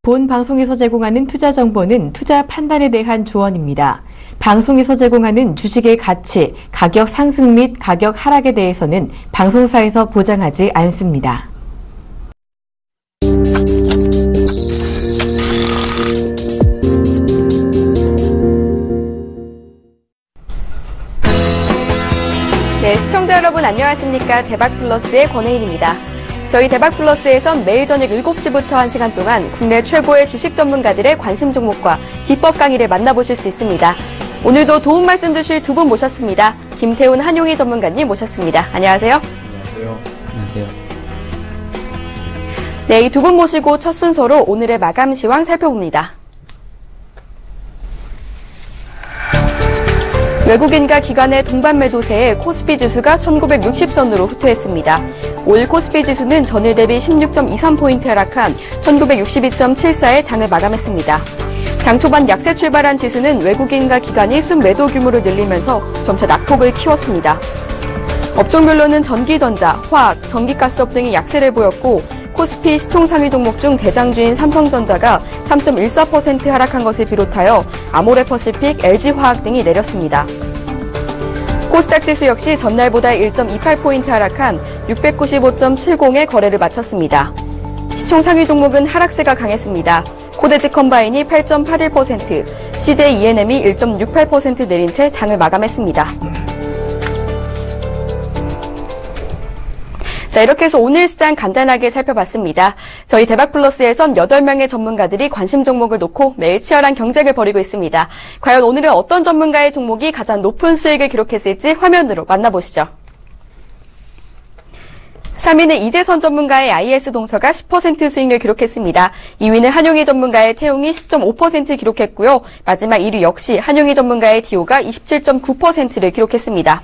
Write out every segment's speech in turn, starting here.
본 방송에서 제공하는 투자 정보는 투자 판단에 대한 조언입니다. 방송에서 제공하는 주식의 가치, 가격 상승 및 가격 하락에 대해서는 방송사에서 보장하지 않습니다. 네, 시청자 여러분 안녕하십니까? 대박플러스의 권혜인입니다. 저희 대박플러스에선 매일 저녁 7시부터 1시간 동안 국내 최고의 주식 전문가들의 관심 종목과 기법 강의를 만나보실 수 있습니다. 오늘도 도움 말씀 주실 두 분 모셨습니다. 김태훈 한용희 전문가님 모셨습니다. 안녕하세요. 안녕하세요. 안녕하세요. 네, 이 두 분 모시고 첫 순서로 오늘의 마감 시황 살펴봅니다. 외국인과 기관의 동반 매도세에 코스피 지수가 1960선으로 후퇴했습니다. 올 코스피 지수는 전일 대비 16.23포인트 하락한 1962.74의 장을 마감했습니다. 장 초반 약세 출발한 지수는 외국인과 기관이 순매도 규모를 늘리면서 점차 낙폭을 키웠습니다. 업종별로는 전기전자, 화학, 전기가스업 등이 약세를 보였고 코스피 시총 상위 종목 중 대장주인 삼성전자가 3.14% 하락한 것을 비롯하여 아모레퍼시픽, LG화학 등이 내렸습니다. 코스닥 지수 역시 전날보다 1.28포인트 하락한 695.70의 거래를 마쳤습니다. 시총 상위 종목은 하락세가 강했습니다. 코데지 컴바인이 8.81%, CJ E&M이 1.68% 내린 채 장을 마감했습니다. 자, 이렇게 해서 오늘 시장 간단하게 살펴봤습니다. 저희 대박플러스에선 8명의 전문가들이 관심 종목을 놓고 매일 치열한 경쟁을 벌이고 있습니다. 과연 오늘은 어떤 전문가의 종목이 가장 높은 수익을 기록했을지 화면으로 만나보시죠. 3위는 이재선 전문가의 IS동서가 10% 수익을 기록했습니다. 2위는 한용희 전문가의 태용이 10.5% 기록했고요. 마지막 1위 역시 한용희 전문가의 디오가 27.9%를 기록했습니다.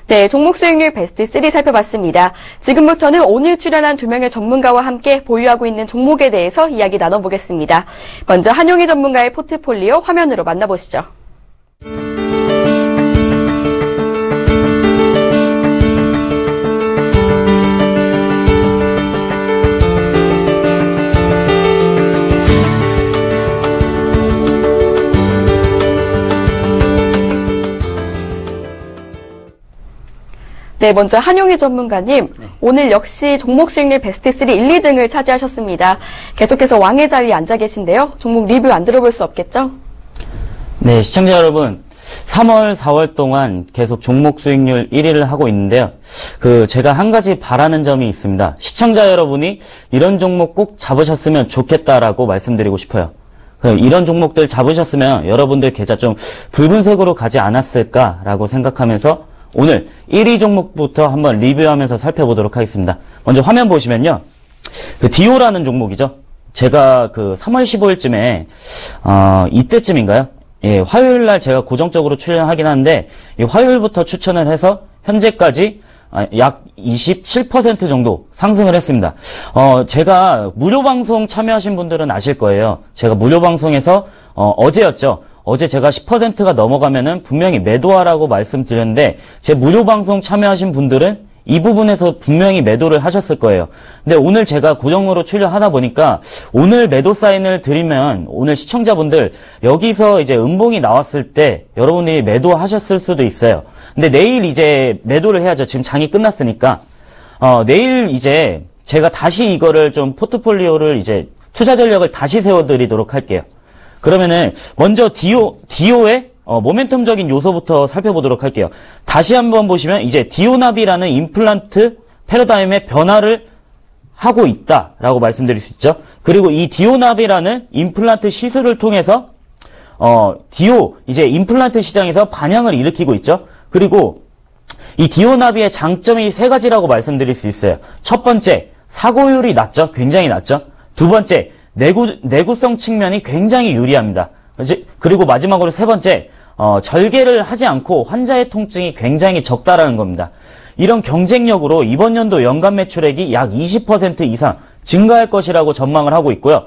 네, 종목 수익률 베스트 3 살펴봤습니다. 지금부터는 오늘 출연한 2명의 전문가와 함께 보유하고 있는 종목에 대해서 이야기 나눠보겠습니다. 먼저 한용희 전문가의 포트폴리오 화면으로 만나보시죠. 네, 먼저 한용희 전문가님, 오늘 역시 종목 수익률 베스트 3 1, 2등을 차지하셨습니다. 계속해서 왕의 자리에 앉아 계신데요. 종목 리뷰 안 들어볼 수 없겠죠? 네, 시청자 여러분. 3월, 4월 동안 계속 종목 수익률 1위를 하고 있는데요. 제가 한 가지 바라는 점이 있습니다. 시청자 여러분이 이런 종목 꼭 잡으셨으면 좋겠다라고 말씀드리고 싶어요. 이런 종목들 잡으셨으면 여러분들 계좌 좀 붉은색으로 가지 않았을까라고 생각하면서 오늘 1위 종목부터 한번 리뷰하면서 살펴보도록 하겠습니다. 먼저 화면 보시면요. 디오라는 종목이죠. 제가 3월 15일쯤에, 이때쯤인가요? 예, 화요일 날 제가 고정적으로 출연하긴 하는데, 이 화요일부터 추천을 해서 현재까지 약 27% 정도 상승을 했습니다. 제가 무료 방송 참여하신 분들은 아실 거예요. 제가 무료 방송에서, 어제였죠. 어제 제가 10%가 넘어가면은 분명히 매도하라고 말씀드렸는데 제 무료 방송 참여하신 분들은 이 부분에서 분명히 매도를 하셨을 거예요. 근데 오늘 제가 고정으로 출연하다 보니까 오늘 매도 사인을 드리면 오늘 시청자분들 여기서 이제 음봉이 나왔을 때 여러분이 매도하셨을 수도 있어요. 근데 내일 이제 매도를 해야죠. 지금 장이 끝났으니까. 내일 이제 제가 다시 이거를 좀 포트폴리오를 이제 투자 전략을 다시 세워드리도록 할게요. 그러면은 먼저 디오의 모멘텀적인 요소부터 살펴보도록 할게요. 다시 한번 보시면 이제 디오나비라는 임플란트 패러다임의 변화를 하고 있다라고 말씀드릴 수 있죠. 그리고 이 디오나비라는 임플란트 시술을 통해서 디오 이제 임플란트 시장에서 반향을 일으키고 있죠. 그리고 이 디오나비의 장점이 3가지라고 말씀드릴 수 있어요. 첫 번째, 사고율이 낮죠. 굉장히 낮죠. 두 번째, 내구성 측면이 굉장히 유리합니다. 그리고 마지막으로 3번째, 절개를 하지 않고 환자의 통증이 굉장히 적다라는 겁니다. 이런 경쟁력으로 이번 연도 연간 매출액이 약 20% 이상 증가할 것이라고 전망을 하고 있고요.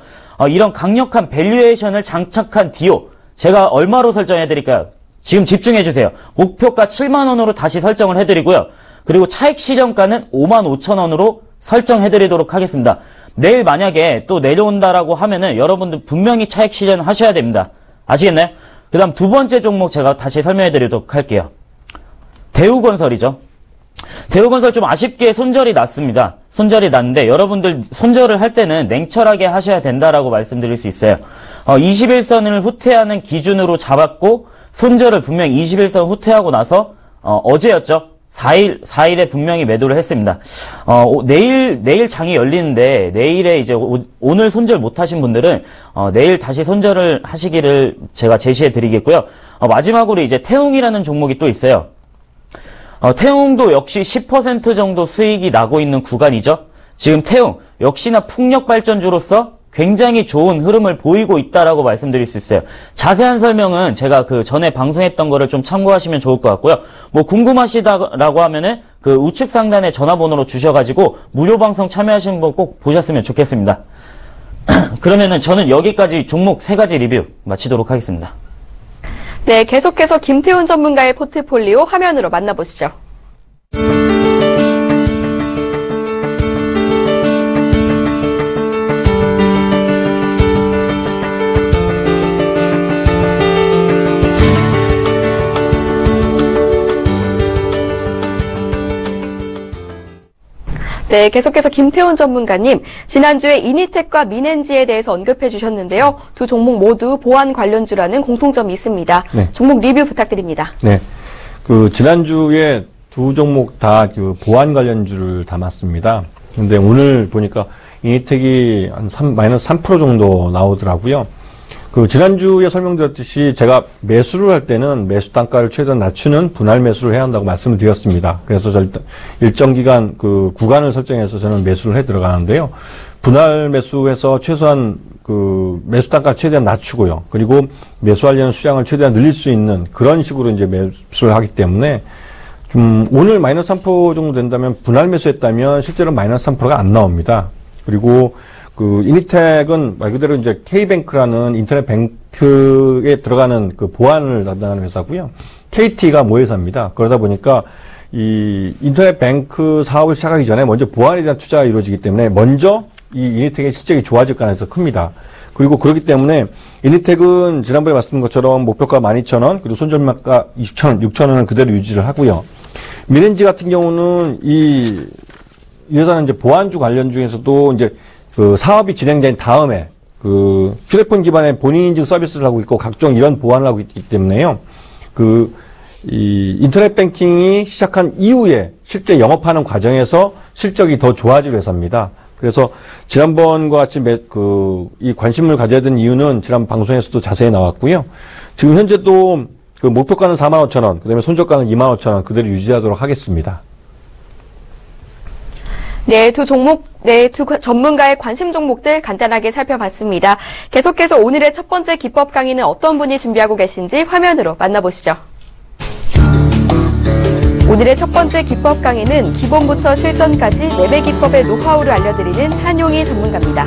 이런 강력한 밸류에이션을 장착한 디오, 제가 얼마로 설정해드릴까요? 지금 집중해주세요. 목표가 7만 원으로 다시 설정을 해드리고요. 그리고 차익 실현가는 5만 5천 원으로 설정해드리도록 하겠습니다. 내일 만약에 또 내려온다라고 하면은 여러분들 분명히 차익 실현하셔야 됩니다. 아시겠나요? 그 다음 두 번째 종목 제가 다시 설명해 드리도록 할게요. 대우건설이죠. 대우건설 좀 아쉽게 손절이 났습니다. 손절이 났는데 여러분들 손절을 할 때는 냉철하게 하셔야 된다라고 말씀드릴 수 있어요. 21선을 후퇴하는 기준으로 잡았고 손절을 분명히 21선 후퇴하고 나서 어제였죠. 4일에 분명히 매도를 했습니다. 내일 장이 열리는데 내일에 이제 오늘 손절 못 하신 분들은 내일 다시 손절을 하시기를 제가 제시해 드리겠고요. 마지막으로 이제 태웅이라는 종목이 또 있어요. 태웅도 역시 10% 정도 수익이 나고 있는 구간이죠. 지금 태웅 역시나 풍력 발전주로서 굉장히 좋은 흐름을 보이고 있다라고 말씀드릴 수 있어요. 자세한 설명은 제가 그 전에 방송했던 거를 좀 참고하시면 좋을 것 같고요. 뭐 궁금하시다라고 하면은 그 우측 상단에 전화번호로 주셔가지고 무료 방송 참여하시는 분 꼭 보셨으면 좋겠습니다. 그러면은 저는 여기까지 종목 3가지 리뷰 마치도록 하겠습니다. 네, 계속해서 김태훈 전문가의 포트폴리오 화면으로 만나보시죠. 네, 계속해서 김태훈 전문가님, 지난주에 이니텍과 민엔지에 대해서 언급해 주셨는데요. 두 종목 모두 보안 관련주라는 공통점이 있습니다. 네. 종목 리뷰 부탁드립니다. 네. 지난주에 두 종목 다 보안 관련주를 담았습니다. 근데 오늘 보니까 이니텍이 한 마이너스 3% 정도 나오더라고요. 지난주에 설명드렸듯이 제가 매수를 할 때는 매수 단가를 최대한 낮추는 분할 매수를 해야 한다고 말씀을 드렸습니다. 그래서 일정 기간 구간을 설정해서 저는 매수를 해 들어가는데요. 분할 매수해서 최소한 매수 단가를 최대한 낮추고요. 그리고 매수하려는 수량을 최대한 늘릴 수 있는 그런 식으로 이제 매수를 하기 때문에 오늘 마이너스 3% 정도 된다면 분할 매수했다면 실제로 마이너스 3%가 안 나옵니다. 그리고 이니텍은 말 그대로 이제 K뱅크라는 인터넷 뱅크에 들어가는 보안을 담당하는 회사고요. KT가 모회사입니다. 그러다 보니까 이 인터넷 뱅크 사업을 시작하기 전에 먼저 보안에 대한 투자가 이루어지기 때문에 먼저 이 이니텍의 실적이 좋아질 가능성이 큽니다. 그리고 그렇기 때문에 이니텍은 지난번에 말씀드린 것처럼 목표가 12,000원, 그리고 손절가가 6,000원은 그대로 유지를 하고요. 민엔지 같은 경우는 이 회사는 이제 보안주 관련 중에서도 이제 사업이 진행된 다음에 휴대폰 기반의 본인 인증 서비스를 하고 있고 각종 이런 보안을 하고 있기 때문에요. 이 인터넷 뱅킹이 시작한 이후에 실제 영업하는 과정에서 실적이 더 좋아질 회사입니다. 그래서 지난번과 같이 이 관심을 가져야 되는 이유는 지난 방송에서도 자세히 나왔고요. 지금 현재도 목표가는 45,000원, 그다음에 손절가는 25,000원 그대로 유지하도록 하겠습니다. 네, 두 전문가의 관심 종목들 간단하게 살펴봤습니다. 계속해서 오늘의 첫 번째 기법 강의는 어떤 분이 준비하고 계신지 화면으로 만나보시죠. 오늘의 첫 번째 기법 강의는 기본부터 실전까지 매매 기법의 노하우를 알려드리는 한용희 전문가입니다.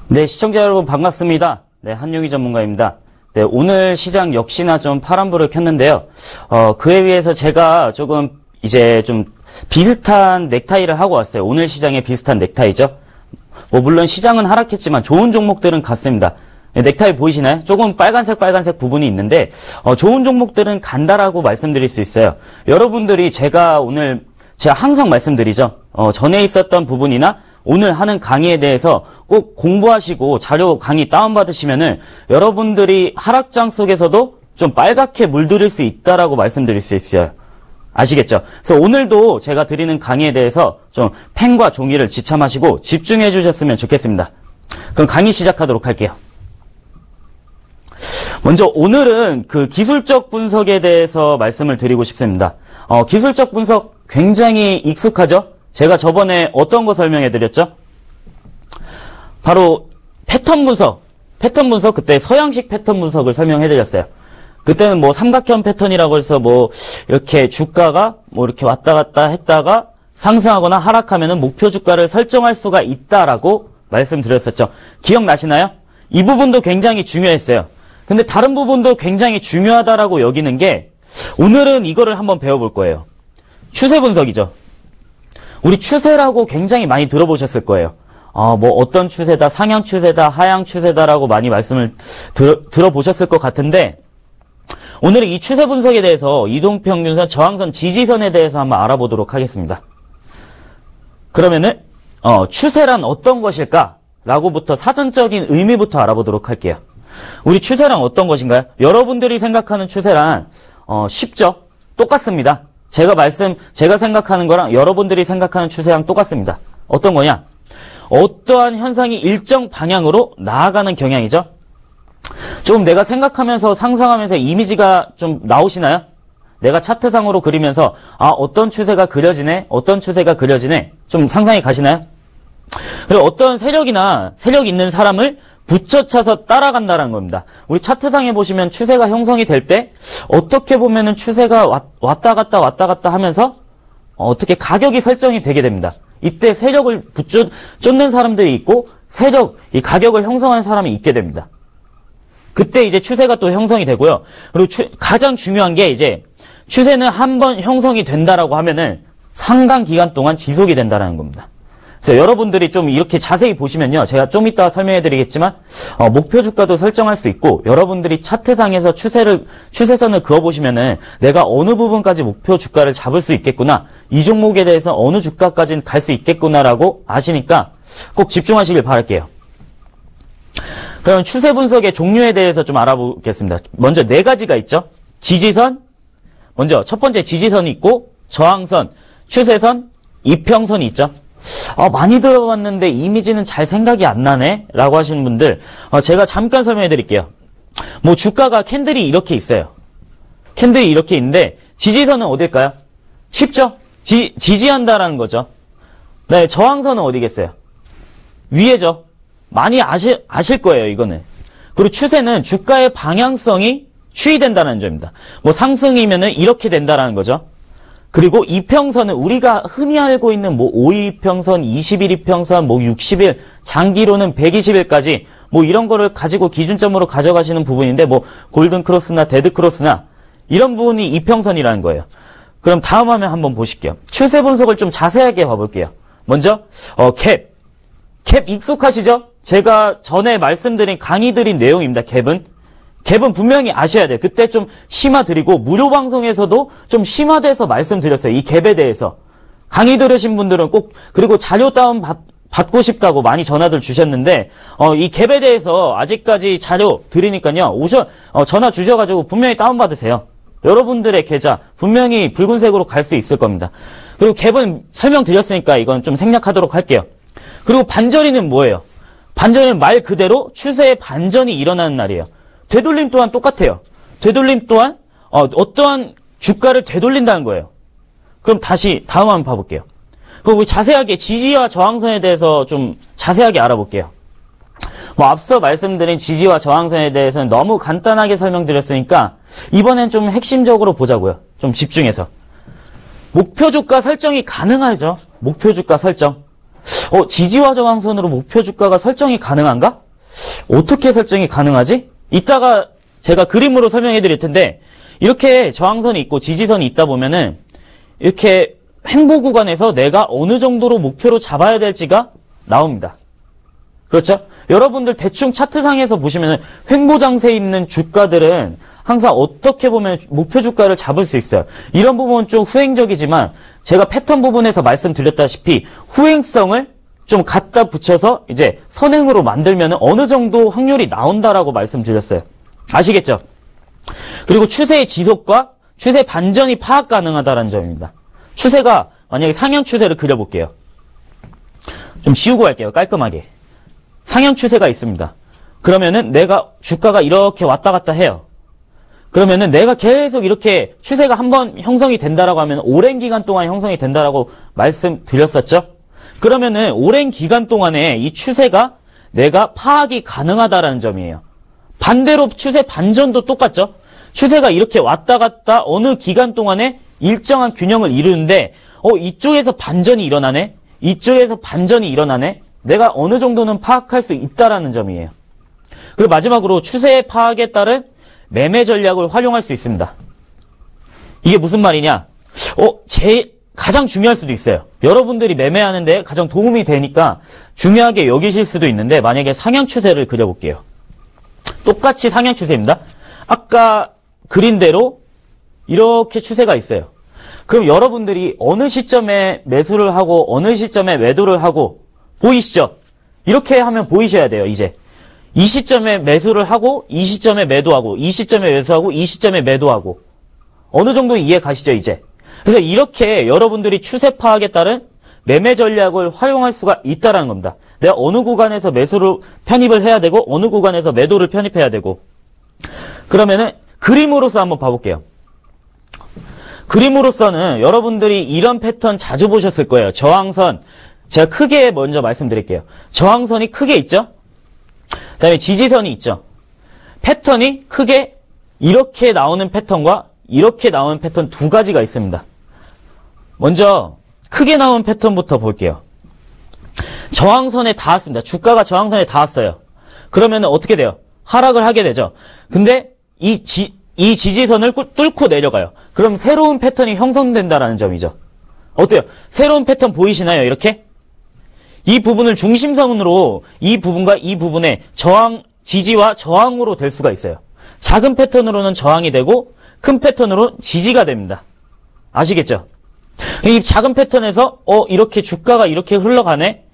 네, 시청자 여러분 반갑습니다. 네, 한용희 전문가입니다. 네, 오늘 시장 역시나 좀 파란불을 켰는데요. 그에 비해서 제가 조금 이제 좀 비슷한 넥타이를 하고 왔어요. 오늘 시장에 비슷한 넥타이죠. 물론 시장은 하락했지만 좋은 종목들은 갔습니다. 네, 넥타이 보이시나요? 조금 빨간색 부분이 있는데 좋은 종목들은 간다라고 말씀드릴 수 있어요. 여러분들이 제가 항상 말씀드리죠. 전에 있었던 부분이나 오늘 하는 강의에 대해서 꼭 공부하시고 자료 강의 다운받으시면은 여러분들이 하락장 속에서도 좀 빨갛게 물들일 수 있다라고 말씀드릴 수 있어요. 아시겠죠? 그래서 오늘도 제가 드리는 강의에 대해서 좀 펜과 종이를 지참하시고 집중해 주셨으면 좋겠습니다. 그럼 강의 시작하도록 할게요. 먼저 오늘은 그 기술적 분석에 대해서 말씀을 드리고 싶습니다. 기술적 분석 굉장히 익숙하죠? 제가 저번에 어떤 거 설명해 드렸죠? 바로 패턴 분석 그때 서양식 패턴 분석을 설명해 드렸어요. 그때는 뭐 삼각형 패턴이라고 해서 뭐 이렇게 주가가 뭐 이렇게 왔다 갔다 했다가 상승하거나 하락하면은 목표 주가를 설정할 수가 있다라고 말씀드렸었죠. 기억나시나요? 이 부분도 굉장히 중요했어요. 근데 다른 부분도 굉장히 중요하다라고 여기는 게 오늘은 이거를 한번 배워볼 거예요. 추세 분석이죠. 우리 추세라고 굉장히 많이 들어보셨을 거예요. 뭐 어떤 추세다, 상향 추세다, 하향 추세다라고 많이 말씀을 들어보셨을 것 같은데 오늘은 이 추세 분석에 대해서 이동평균선, 저항선, 지지선에 대해서 한번 알아보도록 하겠습니다. 그러면은 추세란 어떤 것일까? 라고부터 사전적인 의미부터 알아보도록 할게요. 우리 추세란 어떤 것인가요? 여러분들이 생각하는 추세란 쉽죠? 똑같습니다. 제가 생각하는 거랑 여러분들이 생각하는 추세랑 똑같습니다. 어떤 거냐? 어떠한 현상이 일정 방향으로 나아가는 경향이죠? 조금 내가 생각하면서 상상하면서 이미지가 좀 나오시나요? 내가 차트상으로 그리면서 어떤 추세가 그려지네? 어떤 추세가 그려지네? 좀 상상이 가시나요? 그리고 어떤 세력 있는 사람을 붙여차서 따라간다는 겁니다. 우리 차트상에 보시면 추세가 형성이 될 때 어떻게 보면은 추세가 왔다 갔다 하면서 어떻게 가격이 설정이 되게 됩니다. 이때 세력을 쫓는 사람들이 있고 이 가격을 형성하는 사람이 있게 됩니다. 그때 이제 추세가 또 형성이 되고요. 그리고 가장 중요한 게 이제 추세는 한번 형성이 된다라고 하면은 상당 기간 동안 지속이 된다라는 겁니다. 그래서 여러분들이 좀 이렇게 자세히 보시면요. 제가 좀 이따 설명해 드리겠지만, 목표 주가도 설정할 수 있고, 여러분들이 차트상에서 추세선을 그어보시면은 내가 어느 부분까지 목표 주가를 잡을 수 있겠구나, 이 종목에 대해서 어느 주가까지는 갈 수 있겠구나라고 아시니까 꼭 집중하시길 바랄게요. 그럼 추세 분석의 종류에 대해서 좀 알아보겠습니다. 먼저 4가지가 있죠. 지지선, 먼저 첫 번째 지지선이 있고, 저항선, 추세선, 이평선이 있죠. 많이 들어봤는데 이미지는 잘 생각이 안 나네? 라고 하시는 분들, 제가 잠깐 설명해 드릴게요. 뭐 주가가 캔들이 이렇게 있어요. 캔들이 이렇게 있는데, 지지선은 어딜까요? 쉽죠? 지지한다라는 거죠. 네, 저항선은 어디겠어요? 위에죠. 많이 아실 거예요, 이거는. 그리고 추세는 주가의 방향성이 추이된다는 점입니다. 뭐 상승이면은 이렇게 된다라는 거죠. 그리고 이평선은 우리가 흔히 알고 있는 뭐 5일평선, 21일평선, 뭐 60일, 장기로는 120일까지 뭐 이런 거를 가지고 기준점으로 가져가시는 부분인데 뭐 골든크로스나 데드크로스나 이런 부분이 이평선이라는 거예요. 그럼 다음 화면 한번 보실게요. 추세 분석을 좀 자세하게 봐볼게요. 먼저 캡 익숙하시죠? 제가 전에 말씀드린 강의드린 내용입니다. 갭은 분명히 아셔야 돼요. 그때 좀 심화드리고 무료 방송에서도 좀 심화돼서 말씀드렸어요. 이 갭에 대해서. 강의 들으신 분들은 꼭 그리고 자료 다운 받고 싶다고 많이 전화들 주셨는데 이 갭에 대해서 아직까지 자료 드리니까요. 전화 주셔가지고 분명히 다운 받으세요. 여러분들의 계좌 분명히 붉은색으로 갈 수 있을 겁니다. 그리고 갭은 설명드렸으니까 이건 좀 생략하도록 할게요. 그리고 반전이는 뭐예요? 반전은 말 그대로 추세의 반전이 일어나는 날이에요. 되돌림 또한 똑같아요. 되돌림 또한 어떠한 주가를 되돌린다는 거예요. 그럼 다시 다음 한번 봐볼게요. 그럼 우리 자세하게 지지와 저항선에 대해서 좀 자세하게 알아볼게요. 뭐 앞서 말씀드린 지지와 저항선에 대해서는 너무 간단하게 설명드렸으니까 이번엔 좀 핵심적으로 보자고요. 좀 집중해서. 목표 주가 설정이 가능하죠. 목표 주가 설정. 지지와 저항선으로 목표 주가가 설정이 가능한가? 어떻게 설정이 가능하지? 이따가 제가 그림으로 설명해 드릴 텐데 이렇게 저항선이 있고 지지선이 있다 보면은 이렇게 횡보 구간에서 내가 어느 정도로 목표로 잡아야 될지가 나옵니다. 그렇죠? 여러분들 대충 차트상에서 보시면은 횡보 장세에 있는 주가들은 항상 어떻게 보면 목표 주가를 잡을 수 있어요. 이런 부분은 좀 후행적이지만 제가 패턴 부분에서 말씀드렸다시피 후행성을 좀 갖다 붙여서 이제 선행으로 만들면 어느 정도 확률이 나온다라고 말씀드렸어요. 아시겠죠? 그리고 추세의 지속과 추세 반전이 파악 가능하다는 점입니다. 추세가 만약에 상향 추세를 그려볼게요. 좀 지우고 갈게요. 깔끔하게. 상향 추세가 있습니다. 그러면은 내가 주가가 이렇게 왔다 갔다 해요. 그러면은 내가 계속 이렇게 추세가 한번 형성이 된다라고 하면 오랜 기간 동안 형성이 된다라고 말씀드렸었죠? 그러면은 오랜 기간 동안에 이 추세가 내가 파악이 가능하다라는 점이에요. 반대로 추세 반전도 똑같죠? 추세가 이렇게 왔다 갔다 어느 기간 동안에 일정한 균형을 이루는데 이쪽에서 반전이 일어나네? 이쪽에서 반전이 일어나네? 내가 어느 정도는 파악할 수 있다라는 점이에요. 그리고 마지막으로 추세의 파악에 따른 매매 전략을 활용할 수 있습니다. 이게 무슨 말이냐? 가장 중요할 수도 있어요. 여러분들이 매매하는데 가장 도움이 되니까 중요하게 여기실 수도 있는데 만약에 상향 추세를 그려볼게요. 똑같이 상향 추세입니다. 아까 그린 대로 이렇게 추세가 있어요. 그럼 여러분들이 어느 시점에 매수를 하고 어느 시점에 매도를 하고 보이시죠? 이렇게 하면 보이셔야 돼요. 이제 이 시점에 매수를 하고 이 시점에 매도하고 이 시점에 매수하고 이 시점에 매도하고 어느 정도 이해 가시죠? 이제 그래서 이렇게 여러분들이 추세 파악에 따른 매매 전략을 활용할 수가 있다는 겁니다. 내가 어느 구간에서 매수를 편입을 해야 되고 어느 구간에서 매도를 편입해야 되고. 그러면은 그림으로서 한번 봐볼게요. 그림으로서는 여러분들이 이런 패턴 자주 보셨을 거예요. 저항선 제가 크게 먼저 말씀드릴게요. 저항선이 크게 있죠? 그 다음에 지지선이 있죠? 패턴이 크게 이렇게 나오는 패턴과 이렇게 나오는 패턴 두 가지가 있습니다. 먼저 크게 나온 패턴부터 볼게요. 저항선에 닿았습니다. 주가가 저항선에 닿았어요. 그러면 어떻게 돼요? 하락을 하게 되죠. 근데 이 지지선을 뚫고 내려가요. 그럼 새로운 패턴이 형성된다라는 점이죠. 어때요? 새로운 패턴 보이시나요? 이렇게? 이 부분을 중심선으로 이 부분과 이 부분의 지지와 저항으로 될 수가 있어요. 작은 패턴으로는 저항이 되고 큰 패턴으로 지지가 됩니다. 아시겠죠? 이 작은 패턴에서 이렇게 주가가 이렇게 흘러가네?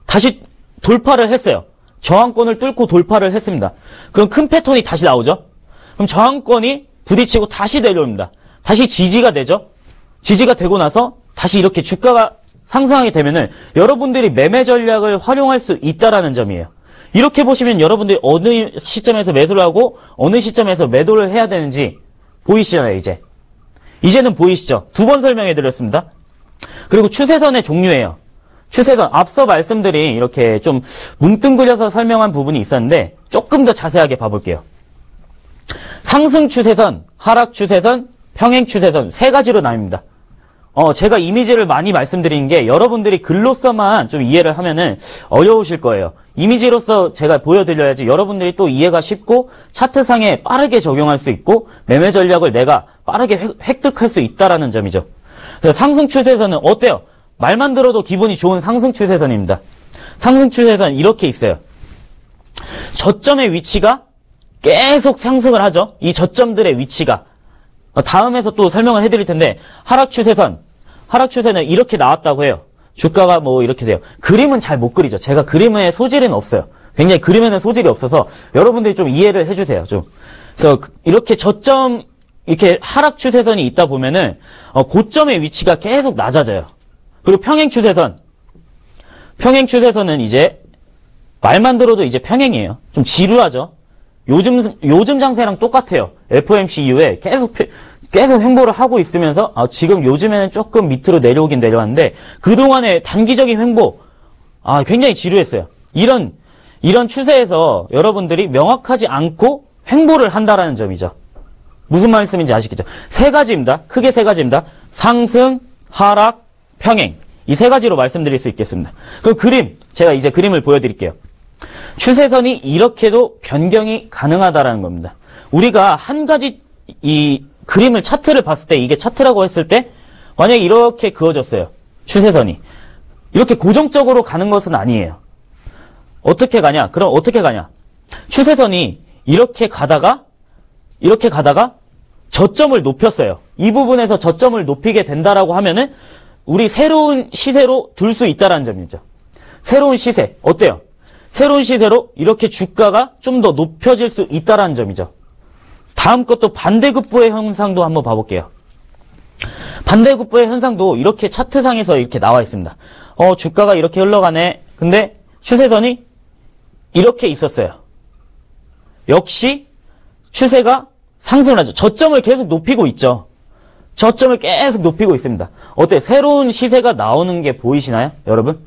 다시 돌파를 했어요. 저항권을 뚫고 돌파를 했습니다. 그럼 큰 패턴이 다시 나오죠? 그럼 저항권이 부딪히고 다시 내려옵니다. 다시 지지가 되죠? 지지가 되고 나서 다시 이렇게 주가가 상승하게 되면은 여러분들이 매매 전략을 활용할 수 있다라는 점이에요. 이렇게 보시면 여러분들이 어느 시점에서 매수를 하고 어느 시점에서 매도를 해야 되는지 보이시잖아요, 이제. 이제는 보이시죠? 두 번 설명해 드렸습니다. 그리고 추세선의 종류예요. 추세선, 앞서 말씀드린 이렇게 좀 뭉뚱그려서 설명한 부분이 있었는데 조금 더 자세하게 봐볼게요. 상승 추세선, 하락 추세선, 평행 추세선 세 가지로 나뉩니다. 제가 이미지를 많이 말씀드리는 게 여러분들이 글로서만 좀 이해를 하면은 어려우실 거예요. 이미지로서 제가 보여드려야지 여러분들이 또 이해가 쉽고 차트상에 빠르게 적용할 수 있고 매매 전략을 내가 빠르게 획득할 수 있다라는 점이죠. 그래서 상승 추세선은 어때요? 말만 들어도 기분이 좋은 상승 추세선입니다. 상승 추세선 이렇게 있어요. 저점의 위치가 계속 상승을 하죠. 이 저점들의 위치가. 다음에서 또 설명을 해드릴 텐데 하락 추세는 이렇게 나왔다고 해요. 주가가 뭐 이렇게 돼요. 그림은 잘 못 그리죠. 제가 그림의 소질은 없어요. 굉장히 그림에는 소질이 없어서 여러분들이 좀 이해를 해주세요. 좀. 그래서 이렇게 저점 이렇게 하락 추세선이 있다 보면은 고점의 위치가 계속 낮아져요. 그리고 평행 추세선은 이제 말만 들어도 이제 평행이에요. 좀 지루하죠. 요즘 장세랑 똑같아요. FOMC 이후에 계속 횡보를 하고 있으면서 지금 요즘에는 조금 밑으로 내려오긴 내려왔는데 그동안의 단기적인 횡보 굉장히 지루했어요. 이런 추세에서 여러분들이 명확하지 않고 횡보를 한다라는 점이죠. 무슨 말씀인지 아시겠죠? 세 가지입니다. 크게 세 가지입니다. 상승, 하락, 평행. 이 세 가지로 말씀드릴 수 있겠습니다. 그럼 제가 이제 그림을 보여드릴게요. 추세선이 이렇게도 변경이 가능하다라는 겁니다. 우리가 한 가지 이 그림을 차트를 봤을 때 이게 차트라고 했을 때 만약에 이렇게 그어졌어요. 추세선이. 이렇게 고정적으로 가는 것은 아니에요. 어떻게 가냐? 그럼 어떻게 가냐? 추세선이 이렇게 가다가 저점을 높였어요. 이 부분에서 저점을 높이게 된다라고 하면은 우리 새로운 시세로 둘 수 있다라는 점이죠. 새로운 시세. 어때요? 새로운 시세로 이렇게 주가가 좀 더 높여질 수 있다라는 점이죠. 다음 것도 반대급부의 현상도 한번 봐볼게요. 반대급부의 현상도 이렇게 차트상에서 이렇게 나와 있습니다. 주가가 이렇게 흘러가네. 근데 추세선이 이렇게 있었어요. 역시 추세가 상승을 하죠. 저점을 계속 높이고 있죠. 저점을 계속 높이고 있습니다. 어때요? 새로운 시세가 나오는 게 보이시나요? 여러분?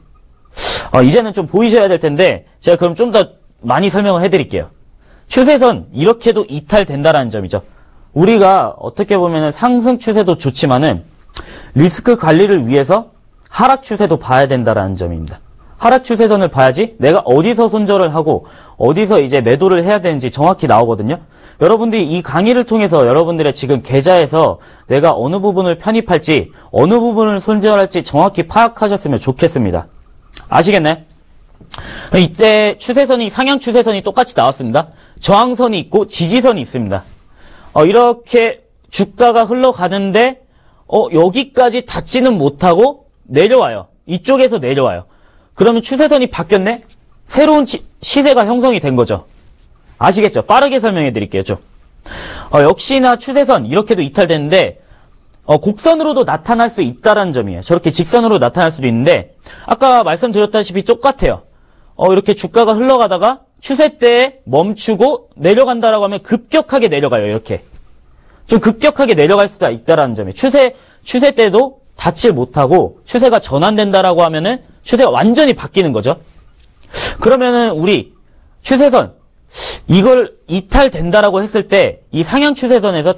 이제는 좀 보이셔야 될 텐데 제가 그럼 좀 더 많이 설명을 해드릴게요. 추세선 이렇게도 이탈된다라는 점이죠. 우리가 어떻게 보면 상승 추세도 좋지만은 리스크 관리를 위해서 하락 추세도 봐야 된다라는 점입니다. 하락 추세선을 봐야지 내가 어디서 손절을 하고 어디서 이제 매도를 해야 되는지 정확히 나오거든요. 여러분들이 이 강의를 통해서 여러분들의 지금 계좌에서 내가 어느 부분을 편입할지 어느 부분을 손절할지 정확히 파악하셨으면 좋겠습니다. 아시겠나요? 이때 추세선이 상향 추세선이 똑같이 나왔습니다. 저항선이 있고 지지선이 있습니다. 이렇게 주가가 흘러가는데 여기까지 닿지는 못하고 내려와요. 이쪽에서 내려와요. 그러면 추세선이 바뀌었네? 새로운 시세가 형성이 된 거죠. 아시겠죠? 빠르게 설명해 드릴게요. 좀. 역시나 추세선 이렇게도 이탈됐는데 곡선으로도 나타날 수 있다라는 점이에요. 저렇게 직선으로 나타날 수도 있는데 아까 말씀드렸다시피 똑같아요. 이렇게 주가가 흘러가다가 추세대에 멈추고 내려간다라고 하면 급격하게 내려가요. 이렇게. 좀 급격하게 내려갈 수가 있다라는 점이에요. 추세대도 닿지 못하고 추세가 전환된다라고 하면은 추세가 완전히 바뀌는 거죠. 그러면은 우리 추세선 이걸 이탈된다라고 했을 때 이 상향 추세선에서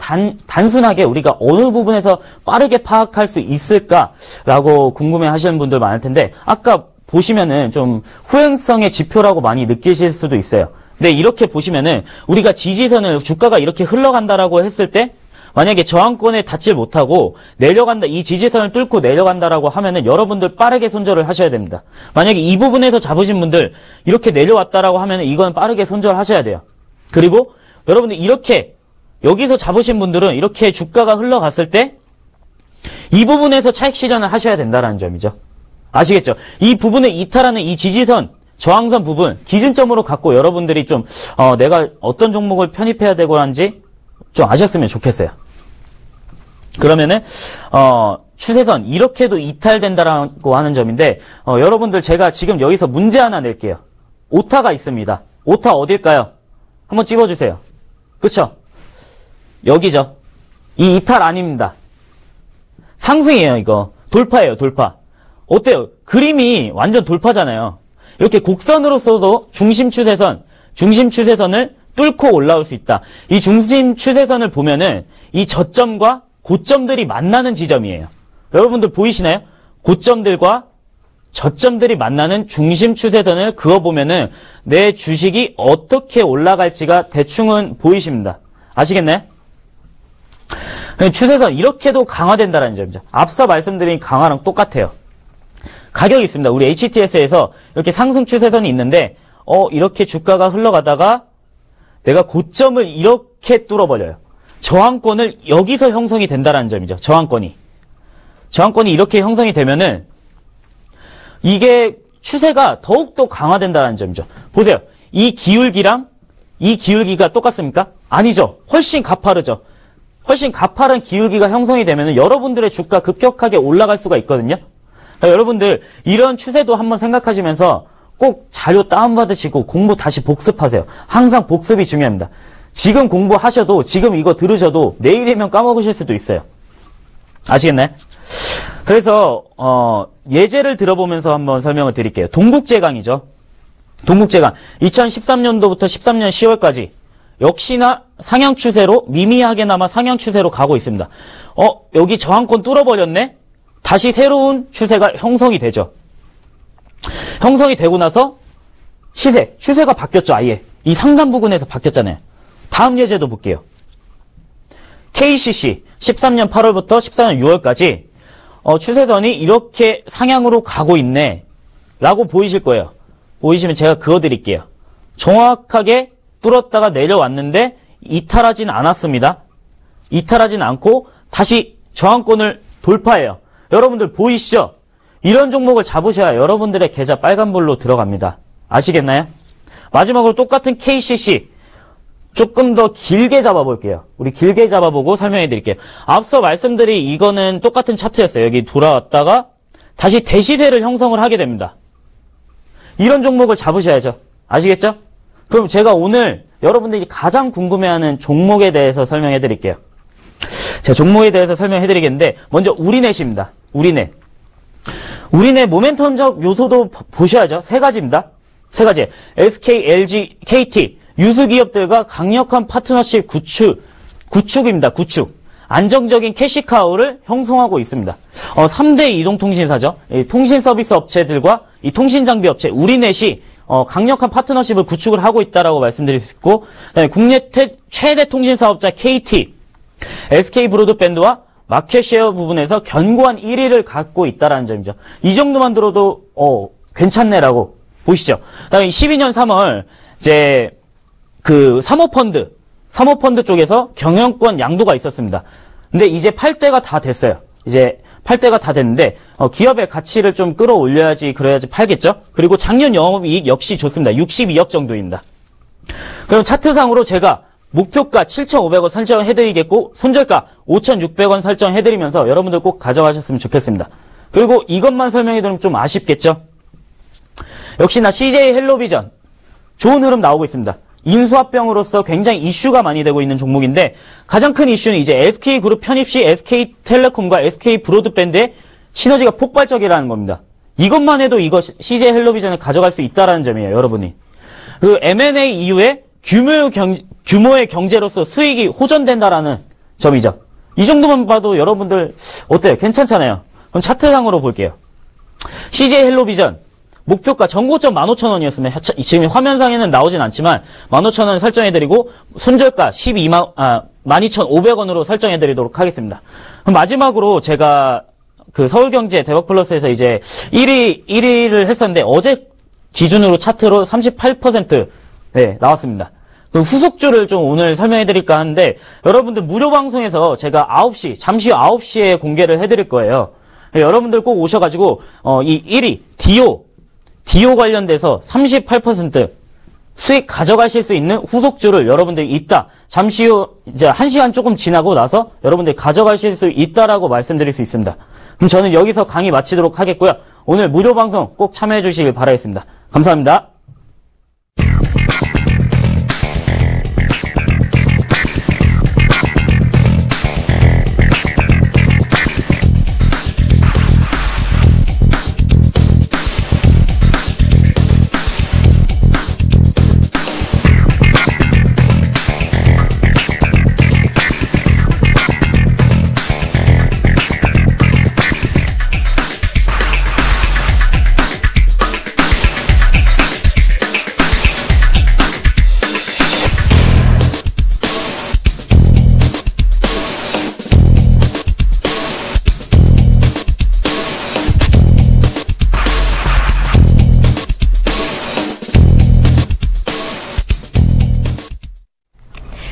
단순하게 우리가 어느 부분에서 빠르게 파악할 수 있을까라고 궁금해 하시는 분들 많을 텐데 아까 보시면은 좀 후행성의 지표라고 많이 느끼실 수도 있어요. 근데 이렇게 보시면은 우리가 지지선을 주가가 이렇게 흘러간다라고 했을 때 만약에 저항권에 닿지 못하고 내려간다, 이 지지선을 뚫고 내려간다라고 하면은 여러분들 빠르게 손절을 하셔야 됩니다. 만약에 이 부분에서 잡으신 분들 이렇게 내려왔다라고 하면은 이건 빠르게 손절하셔야 돼요. 그리고 여러분들 이렇게 여기서 잡으신 분들은 이렇게 주가가 흘러갔을 때 이 부분에서 차익 실현을 하셔야 된다는 점이죠. 아시겠죠? 이 부분을 이탈하는 이 지지선, 저항선 부분 기준점으로 갖고 여러분들이 좀 내가 어떤 종목을 편입해야 되고 한지 좀 아셨으면 좋겠어요. 그러면은 추세선 이렇게도 이탈된다라고 하는 점인데 여러분들 제가 지금 여기서 문제 하나 낼게요. 오타가 있습니다. 오타 어딜까요? 한번 찝어주세요. 그쵸? 여기죠. 이 이탈 아닙니다. 상승이에요. 이거 돌파예요. 돌파. 어때요? 그림이 완전 돌파잖아요. 이렇게 곡선으로서도 중심 추세선을 뚫고 올라올 수 있다. 이 중심 추세선을 보면은 이 저점과 고점들이 만나는 지점이에요. 여러분들 보이시나요? 고점들과 저점들이 만나는 중심 추세선을 그어보면은 내 주식이 어떻게 올라갈지가 대충은 보이십니다. 아시겠나요? 추세선 이렇게도 강화된다는 점이죠. 앞서 말씀드린 강화랑 똑같아요. 가격이 있습니다. 우리 HTS에서 이렇게 상승 추세선이 있는데 이렇게 주가가 흘러가다가 내가 고점을 이렇게 뚫어버려요. 저항권을 여기서 형성이 된다는 점이죠. 저항권이 이렇게 형성이 되면은 이게 추세가 더욱더 강화된다는 점이죠. 보세요. 이 기울기랑 이 기울기가 똑같습니까? 아니죠. 훨씬 가파르죠. 훨씬 가파른 기울기가 형성이 되면은 여러분들의 주가 급격하게 올라갈 수가 있거든요. 그러니까 여러분들 이런 추세도 한번 생각하시면서 꼭 자료 다운받으시고 공부 다시 복습하세요. 항상 복습이 중요합니다. 지금 공부하셔도 지금 이거 들으셔도 내일이면 까먹으실 수도 있어요. 아시겠나요? 그래서 예제를 들어보면서 한번 설명을 드릴게요. 동국제강이죠. 동국제강 2013년도부터 13년 10월까지 역시나 상향 추세로 미미하게나마 상향 추세로 가고 있습니다. 여기 저항권 뚫어버렸네? 다시 새로운 추세가 형성이 되죠. 형성이 되고 나서 추세가 바뀌었죠. 아예 이 상단 부근에서 바뀌었잖아요. 다음 예제도 볼게요. KCC 13년 8월부터 14년 6월까지 추세선이 이렇게 상향으로 가고 있네 라고 보이실 거예요. 보이시면 제가 그어드릴게요. 정확하게 뚫었다가 내려왔는데 이탈하진 않았습니다. 이탈하진 않고 다시 저항권을 돌파해요. 여러분들 보이시죠? 이런 종목을 잡으셔야 여러분들의 계좌 빨간불로 들어갑니다. 아시겠나요? 마지막으로 똑같은 KCC 조금 더 길게 잡아볼게요. 우리 길게 잡아보고 설명해 드릴게요. 앞서 말씀드린 이거는 똑같은 차트였어요. 여기 돌아왔다가 다시 대시세를 형성을 하게 됩니다. 이런 종목을 잡으셔야죠. 아시겠죠? 그럼 제가 오늘 여러분들이 가장 궁금해하는 종목에 대해서 설명해 드릴게요. 제가 종목에 대해서 설명해 드리겠는데 먼저 우리넷입니다. 우리넷 모멘텀적 요소도 보셔야죠. 세 가지입니다. 세 가지. SK, LG, KT 유수기업들과 강력한 파트너십 구축입니다. 구축. 안정적인 캐시카우를 형성하고 있습니다. 3대 이동통신사죠. 이 통신 서비스 업체들과 이 통신 장비 업체 우리넷이 강력한 파트너십을 구축을 하고 있다라고 말씀드릴 수 있고, 그다음에 국내 최대 통신 사업자 KT, SK 브로드밴드와 마켓 쉐어 부분에서 견고한 1위를 갖고 있다라는 점이죠. 이 정도만 들어도 괜찮네라고 보시죠. 그다음에 12년 3월 이제 그 사모펀드 쪽에서 경영권 양도가 있었습니다. 근데 이제 팔 때가 다 됐어요. 이제 팔 때가 다 됐는데 기업의 가치를 좀 끌어올려야지 그래야지 팔겠죠. 그리고 작년 영업이익 역시 좋습니다. 62억 정도입니다. 그럼 차트상으로 제가 목표가 7,500원 설정해드리겠고 손절가 5,600원 설정해드리면서 여러분들 꼭 가져가셨으면 좋겠습니다. 그리고 이것만 설명해드리면 좀 아쉽겠죠. 역시나 CJ 헬로비전 좋은 흐름 나오고 있습니다. 인수합병으로서 굉장히 이슈가 많이 되고 있는 종목인데 가장 큰 이슈는 이제 SK그룹 편입 시 SK텔레콤과 SK브로드밴드의 시너지가 폭발적이라는 겁니다. 이것만 해도 이거 CJ 헬로비전을 가져갈 수 있다라는 점이에요, 여러분이. 그 M&A 이후에 규모의 경제로서 수익이 호전된다라는 점이죠. 이 정도만 봐도 여러분들 어때요? 괜찮잖아요. 그럼 차트상으로 볼게요. CJ 헬로비전 목표가 전고점 15,000원이었으면 지금 화면상에는 나오진 않지만 15,000원 설정해드리고 손절가 12,500원으로 설정해드리도록 하겠습니다. 그럼 마지막으로 제가 그 서울경제 대박플러스에서 이제 1위를 했었는데 어제 기준으로 차트로 38% 네, 나왔습니다. 그 후속주를 좀 오늘 설명해드릴까 하는데 여러분들 무료 방송에서 제가 잠시 후 9시에 공개를 해드릴 거예요. 네, 여러분들 꼭 오셔가지고 이 1위 디오 관련돼서 38% 수익 가져가실 수 있는 후속주를 여러분들이 있다. 잠시 후 이제 1시간 조금 지나고 나서 여러분들이 가져가실 수 있다라고 말씀드릴 수 있습니다. 그럼 저는 여기서 강의 마치도록 하겠고요. 오늘 무료 방송 꼭 참여해 주시길 바라겠습니다. 감사합니다.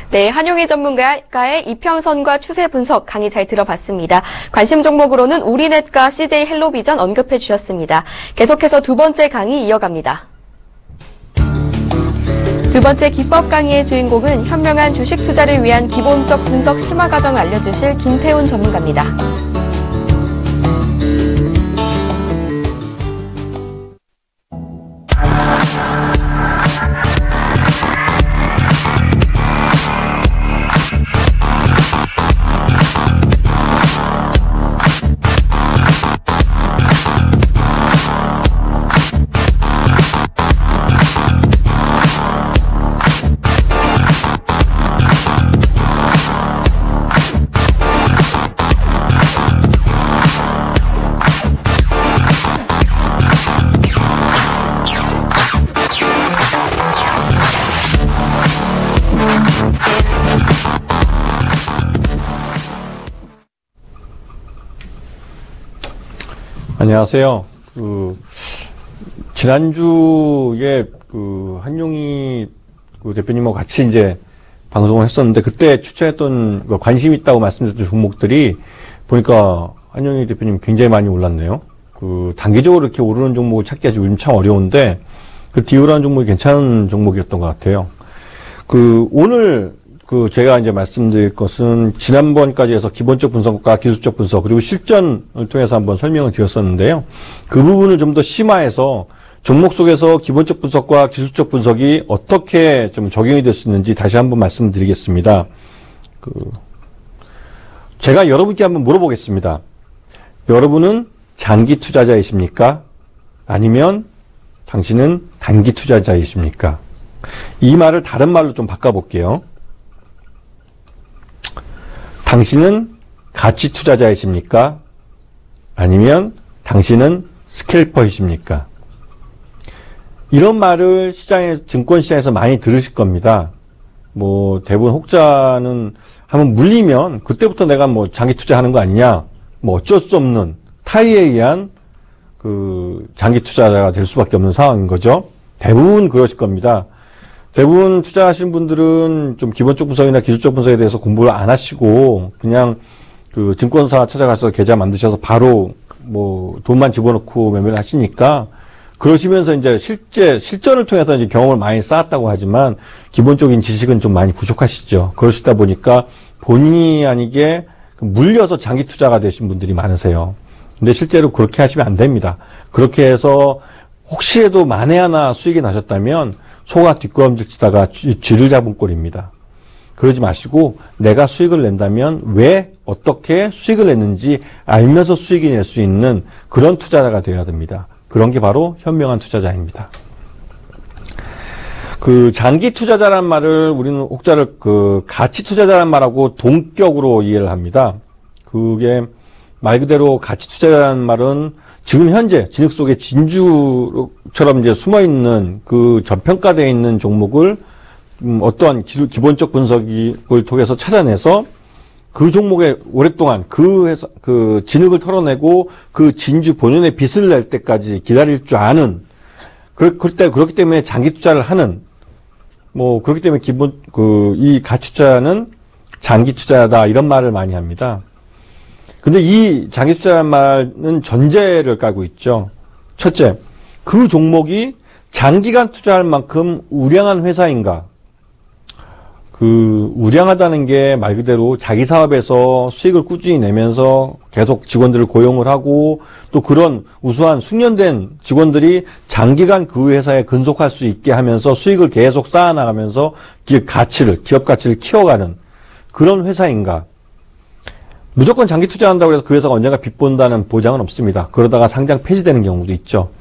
네, 한용희 전문가의 이평선과 추세 분석 강의 잘 들어봤습니다. 관심 종목으로는 우리넷과 CJ 헬로비전 언급해 주셨습니다. 계속해서 두 번째 강의 이어갑니다. 두 번째 기법 강의의 주인공은 현명한 주식 투자를 위한 기본적 분석 심화 과정을 알려주실 김태훈 전문가입니다. 안녕하세요. 지난주에 한용희 대표님하고 같이 이제 방송을 했었는데 그때 추천했던 관심 있다고 말씀드렸던 종목들이 보니까 한용희 대표님 굉장히 많이 올랐네요. 단기적으로 이렇게 오르는 종목을 찾기가 요즘 참 어려운데 그 디오라는 종목이 괜찮은 종목이었던 것 같아요. 오늘 제가 이제 말씀드릴 것은 지난번까지 해서 기본적 분석과 기술적 분석 그리고 실전을 통해서 한번 설명을 드렸었는데요. 그 부분을 좀 더 심화해서 종목 속에서 기본적 분석과 기술적 분석이 어떻게 좀 적용이 될 수 있는지 다시 한번 말씀드리겠습니다. 제가 여러분께 한번 물어보겠습니다. 여러분은 장기 투자자이십니까? 아니면 당신은 단기 투자자이십니까? 이 말을 다른 말로 좀 바꿔볼게요. 당신은 가치 투자자이십니까? 아니면 당신은 스캘퍼이십니까? 이런 말을 증권시장에서 많이 들으실 겁니다. 대부분 혹자는 한번 물리면 그때부터 내가 장기 투자하는 거 아니냐? 어쩔 수 없는 타의에 의한 장기 투자자가 될 수밖에 없는 상황인 거죠. 대부분 그러실 겁니다. 대부분 투자하시는 분들은 좀 기본적 분석이나 기술적 분석에 대해서 공부를 안 하시고 그냥 증권사 찾아가서 계좌 만드셔서 바로 돈만 집어넣고 매매를 하시니까 그러시면서 이제 실전을 통해서 이제 경험을 많이 쌓았다고 하지만 기본적인 지식은 좀 많이 부족하시죠. 그러시다 보니까 본인이 아니게 물려서 장기 투자가 되신 분들이 많으세요. 근데 실제로 그렇게 하시면 안 됩니다. 그렇게 해서 혹시라도 만에 하나 수익이 나셨다면 소가 뒷걸음질 치다가 쥐를 잡은 꼴입니다. 그러지 마시고 내가 수익을 낸다면 왜 어떻게 수익을 냈는지 알면서 수익이 낼 수 있는 그런 투자자가 되어야 됩니다. 그런 게 바로 현명한 투자자입니다. 장기 투자자란 말을 우리는 혹자를 가치 투자자란 말하고 동격으로 이해를 합니다. 그게 말 그대로 가치 투자자라는 말은 지금 현재 진흙 속에 진주처럼 이제 숨어 있는 저평가되어 있는 종목을 어떠한 기본적 분석을 통해서 찾아내서 그 종목에 오랫동안 진흙을 털어내고 그 진주 본연의 빛을 낼 때까지 기다릴 줄 아는 그렇기 때문에 장기 투자를 하는 그렇기 때문에 이 가치 투자는 장기 투자다 이런 말을 많이 합니다. 근데 이 장기 투자라는 말은 전제를 깔고 있죠. 첫째, 그 종목이 장기간 투자할 만큼 우량한 회사인가? 우량하다는 게 말 그대로 자기 사업에서 수익을 꾸준히 내면서 계속 직원들을 고용을 하고 또 그런 우수한 숙련된 직원들이 장기간 그 회사에 근속할 수 있게 하면서 수익을 계속 쌓아나가면서 기업 가치를 키워가는 그런 회사인가? 무조건 장기 투자한다고 해서 그 회사가 언젠가 빚 본다는 보장은 없습니다. 그러다가 상장 폐지되는 경우도 있죠.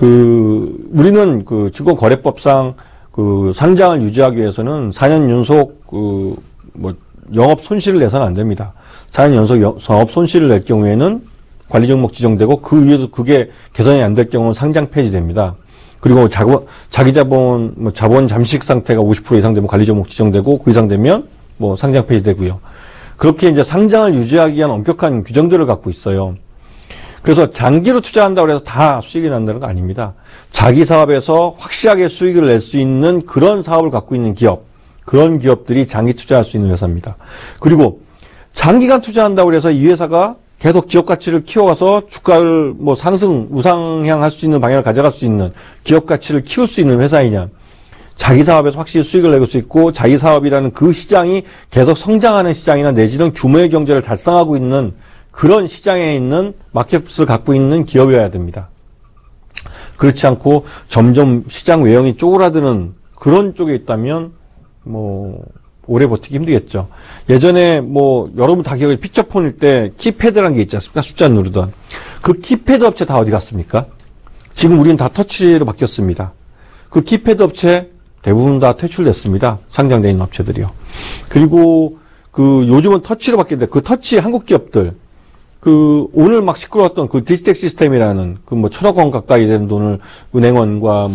우리는 증권거래법상 상장을 유지하기 위해서는 4년 연속 영업 손실을 내서는 안 됩니다. 4년 연속 영업 손실을 낼 경우에는 관리 종목 지정되고 그 위에서 그게 개선이 안 될 경우는 상장 폐지됩니다. 그리고 자기 자본 잠식 상태가 50% 이상 되면 관리 종목 지정되고 그 이상 되면 상장 폐지되고요. 그렇게 이제 상장을 유지하기 위한 엄격한 규정들을 갖고 있어요. 그래서 장기로 투자한다고 해서 다 수익이 난다는 거 아닙니다. 자기 사업에서 확실하게 수익을 낼 수 있는 그런 사업을 갖고 있는 기업, 그런 기업들이 장기 투자할 수 있는 회사입니다. 그리고 장기간 투자한다고 해서 이 회사가 계속 기업 가치를 키워가서 주가를 우상향할 수 있는 방향을 가져갈 수 있는 기업 가치를 키울 수 있는 회사이냐. 자기 사업에서 확실히 수익을 내고 수 있고 자기 사업이라는 그 시장이 계속 성장하는 시장이나 내지는 규모의 경제를 달성하고 있는 그런 시장에 있는 마켓을 갖고 있는 기업이어야 됩니다. 그렇지 않고 점점 시장 외형이 쪼그라드는 그런 쪽에 있다면 오래 버티기 힘들겠죠. 예전에 여러분 다 기억해 피처폰일 때 키패드라는 게 있지 않습니까? 숫자 누르던 그 키패드 업체 다 어디 갔습니까? 지금 우리는 다 터치로 바뀌었습니다. 그 키패드 업체 대부분 다 퇴출됐습니다. 상장되어 있는 업체들이요. 그리고 요즘은 터치로 바뀌었는데 그 터치 한국 기업들 오늘 막 시끄러웠던 디지텍 시스템이라는 1,000억 원 가까이 되는 돈을 은행원과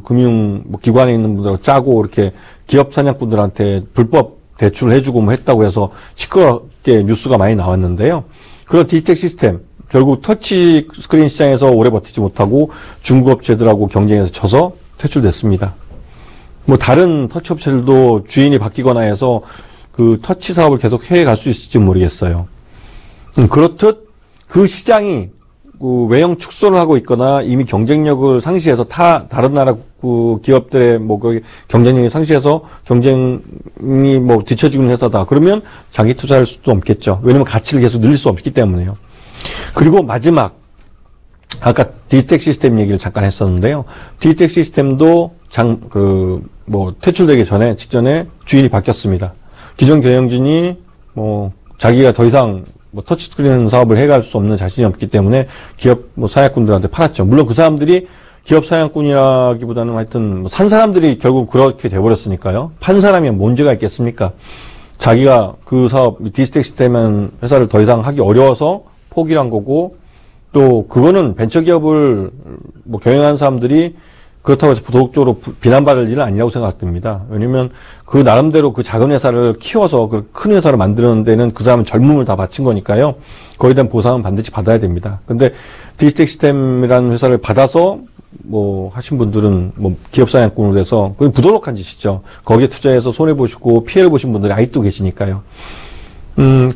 금융 기관에 있는 분들하고 짜고 이렇게 기업 사냥꾼들한테 불법 대출을 해주고 했다고 해서 시끄럽게 뉴스가 많이 나왔는데요. 그런 디지텍 시스템 결국 터치 스크린 시장에서 오래 버티지 못하고 중국 업체들하고 경쟁해서 져서 퇴출됐습니다. 다른 터치 업체들도 주인이 바뀌거나 해서 터치 사업을 계속 해갈 수 있을지 모르겠어요. 그렇듯 그 시장이 그 외형 축소를 하고 있거나 이미 경쟁력을 상실해서 다른 나라 그 기업들의 뭐 그 경쟁력이 상실해서 경쟁이 뭐 뒤처지는 회사다. 그러면 장기 투자할 수도 없겠죠. 왜냐면 가치를 계속 늘릴 수 없기 때문에요. 그리고 마지막 아까 디지텍 시스템 얘기를 잠깐 했었는데요. 디지텍 시스템도 퇴출되기 직전에 주인이 바뀌었습니다. 기존 경영진이 자기가 더 이상 터치스크린 사업을 해갈 수 없는 자신이 없기 때문에 기업 사냥꾼들한테 팔았죠. 물론 그 사람들이 기업 사냥꾼이라기보다는 하여튼 산 사람들이 결국 그렇게 돼버렸으니까요. 판 사람이 문제가 있겠습니까? 자기가 그 사업, 디지텍 시스템은 회사를 더 이상 하기 어려워서 포기를 한 거고, 또 그거는 벤처기업을 경영하는 사람들이 그렇다고 해서 도덕적으로 비난받을 일은 아니라고 생각됩니다. 왜냐면 그 나름대로 그 작은 회사를 키워서 그 큰 회사를 만드는 데는 그 사람은 젊음을 다 바친 거니까요. 거기에 대한 보상은 반드시 받아야 됩니다. 근데 디지텍 시스템이라는 회사를 받아서 하신 분들은 기업 사냥꾼으로 돼서 그건 부도덕한 짓이죠. 거기에 투자해서 손해보시고 피해를 보신 분들이 아직도 계시니까요.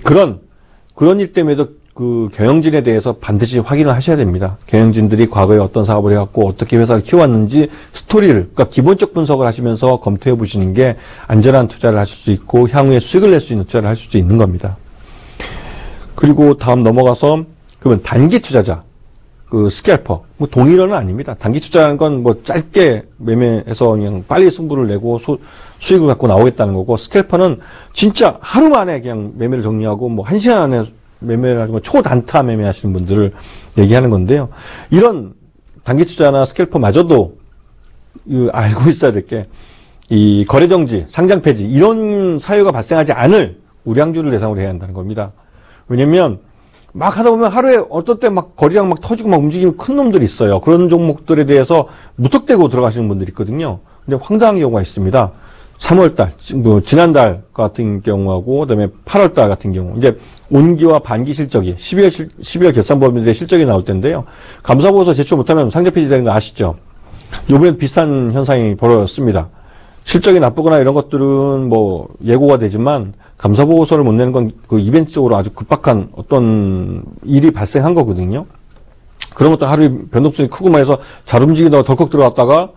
그런 일 때문에도 그 경영진에 대해서 반드시 확인을 하셔야 됩니다. 경영진들이 과거에 어떤 사업을 해왔고 어떻게 회사를 키워왔는지 스토리를, 그러니까 기본적 분석을 하시면서 검토해 보시는 게 안전한 투자를 하실 수 있고 향후에 수익을 낼 수 있는 투자를 하실 수 있는 겁니다. 그리고 다음 넘어가서 그러면 단기 투자자, 그 스캘퍼, 동일어는 아닙니다. 단기 투자라는 건 짧게 매매해서 그냥 빨리 승부를 내고 수익을 갖고 나오겠다는 거고, 스캘퍼는 진짜 하루 만에 그냥 매매를 정리하고 1시간 안에 매매를 하는 거 초단타 매매하시는 분들을 얘기하는 건데요. 이런 단기 투자나 스캘퍼마저도 알고 있어야 될 게, 이 거래정지, 상장 폐지 이런 사유가 발생하지 않을 우량주를 대상으로 해야 한다는 겁니다. 왜냐면 막 하다 보면 하루에 어떤 때 거리랑 터지고 움직이는 큰 놈들이 있어요. 그런 종목들에 대해서 무턱대고 들어가시는 분들이 있거든요. 근데 황당한 경우가 있습니다. 3월달, 지난달 같은 경우하고, 그 다음에 8월달 같은 경우, 이제 온기와 반기 실적이, 12월 결산법인들의 실적이 나올 텐데요. 감사보고서 제출 못하면 상장 폐지되는 거 아시죠? 요번에 비슷한 현상이 벌어졌습니다. 실적이 나쁘거나 이런 것들은 예고가 되지만, 감사보고서를 못 내는 건 그 이벤트적으로 아주 급박한 어떤 일이 발생한 거거든요. 그런 것도 하루에 변동성이 크고만 해서 잘 움직이다가 덜컥 들어갔다가,